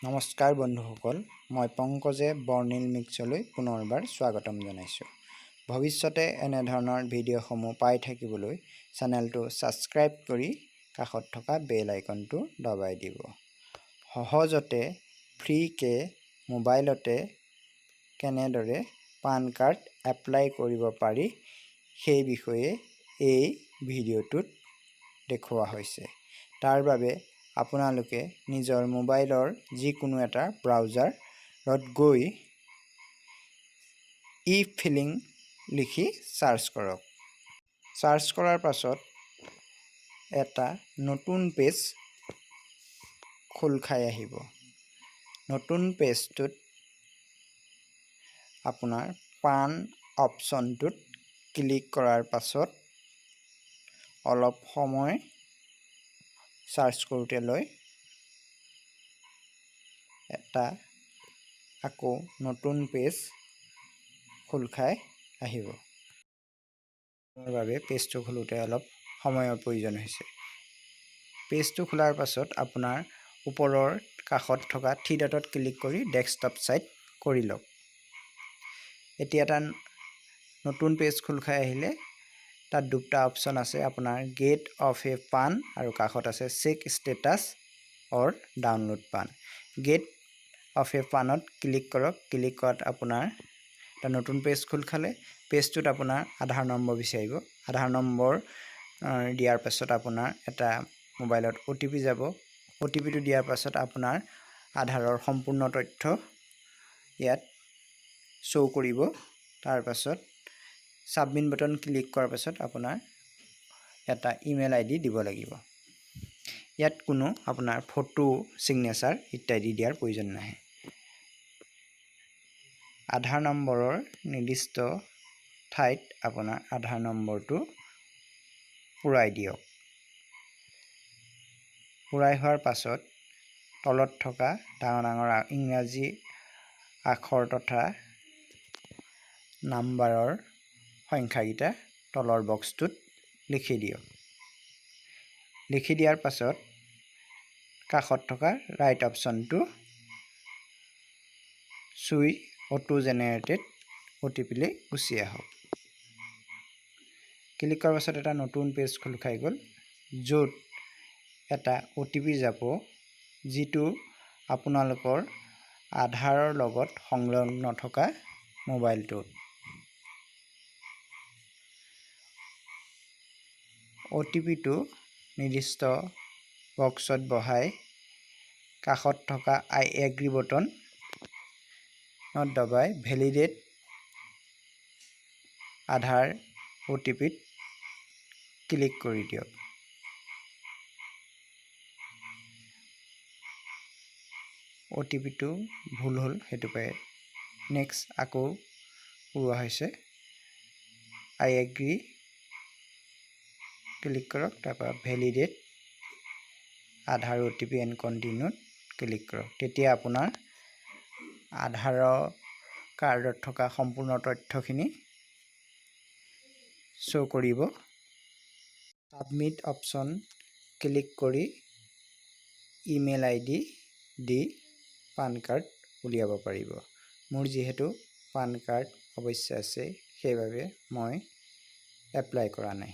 নমস্কাৰ বন্ধুসকল, মই পংকজে বৰ্ণিল মিক্সলৈ পুনৰবাৰ স্বাগতম জনাইছোঁ। ভৱিষ্যতে এনেধৰণৰ ভিডিঅ'সমূহ পাই থাকিবলৈ চেনেলটো ছাবস্ক্ৰাইব কৰি কাষত থকা বেল আইকনটো দবাই দিব। সহজতে ফ্ৰীকে মোবাইলতে কেনেদৰে পান কাৰ্ড এপ্লাই কৰিব পাৰি সেই বিষয়ে এই ভিডিঅ'টোত দেখুওৱা হৈছে। তাৰ বাবে আপোনালোকে নিজৰ মোবাইলৰ যিকোনো এটা ব্ৰাউজাৰত গৈ ই-ফিলিং লিখি সাৰ্চ কৰক। সাৰ্চ কৰাৰ পাছত এটা নতুন পেজ খোল খাই আহিব। নতুন পেজটোত আপোনাৰ পান অপশ্যনটোত ক্লিক কৰাৰ পাছত অলপ সময় সাৰ্চ কৰোঁতে লৈ এটা আকৌ নতুন পেজ খোল খাই আহিব। তাৰ বাবে পেজটো খোলোতে অলপ সময়ৰ প্ৰয়োজন হৈছে। পেজটো খোলাৰ পাছত আপোনাৰ ওপৰৰ কাষত থকা থ্ৰী ডটত ক্লিক কৰি ডেস্কটপ সাইট কৰি লওক। এতিয়া এটা নতুন পেজ খোল খাই আহিলে তাত দুটা অপশ্যন আছে, আপোনাৰ গেট অফ এ পান আৰু কাষত আছে check status or download PAN. Get of a পানত ক্লিক কৰক। ক্লিক কৰাত আপোনাৰ এটা নতুন পেজ খোল খালে। পেজটোত আপোনাৰ আধাৰ নম্বৰ বিচাৰিব। আধাৰ নম্বৰ দিয়াৰ পাছত আপোনাৰ এটা মোবাইলত OTP যাব। OTPটো দিয়াৰ পাছত আপোনাৰ আধাৰৰ সম্পূৰ্ণ তথ্য ইয়াত শ্ব' কৰিব। তাৰ পাছত সাবমিট বাটন ক্লিক কৰাৰ পাছত আপোনাৰ এটা ইমেইল ID দিব লাগিব। ইয়াত কোনো আপোনাৰ ফটো, সিগনেচাৰ ইত্যাদি দিয়াৰ প্ৰয়োজন নাই। আধাৰ নম্বৰৰ নিৰ্দিষ্ট ঠাইত আপোনাৰ আধাৰ নম্বৰটো পুৰাই দিয়ক। পুৰাই হোৱাৰ পাছত তলত থকা ডাঙৰ ডাঙৰ ইংৰাজী আখৰ তথা নাম্বাৰৰ সংখ্যাকেইটা তলৰ বক্সটোত লিখি দিয়ক। লিখি দিয়াৰ পাছত কাষত থকা ৰাইট অপশ্যনটো চুই অটো জেনেৰেটেড OTP লৈ গুচি আহক। ক্লিক কৰাৰ পাছত এটা নতুন পেজ খোল খাই গ'ল, য'ত এটা OTP যাব, যিটো আপোনালোকৰ আধাৰৰ লগত সংলগ্ন থকা মোবাইলটোত। OTPটো নিৰ্দিষ্ট বক্সত বহাই কাষত থকা I agree বটন দবাই ভেলিডেট আধাৰ OTPত ক্লিক কৰি দিয়ক। OTPটো ভুল হ'ল, সেইটো পাই নেক্সট আকৌ পুৰোৱা হৈছে। I agree ক্লিক কৰক। তাৰপৰা ভেলিডেট আধাৰ OTP এণ্ড কণ্টিনিউত ক্লিক কৰক। তেতিয়া আপোনাৰ আধাৰৰ কাৰ্ডত থকা সম্পূৰ্ণ তথ্যখিনি শ্ব' কৰিব। সাবমিট অপশ্যন ক্লিক কৰি ইমেইল ID দি পান কাৰ্ড উলিয়াব পাৰিব। মোৰ যিহেতু পান কাৰ্ড অৱশ্যে আছে, সেইবাবে মই এপ্লাই কৰা নাই।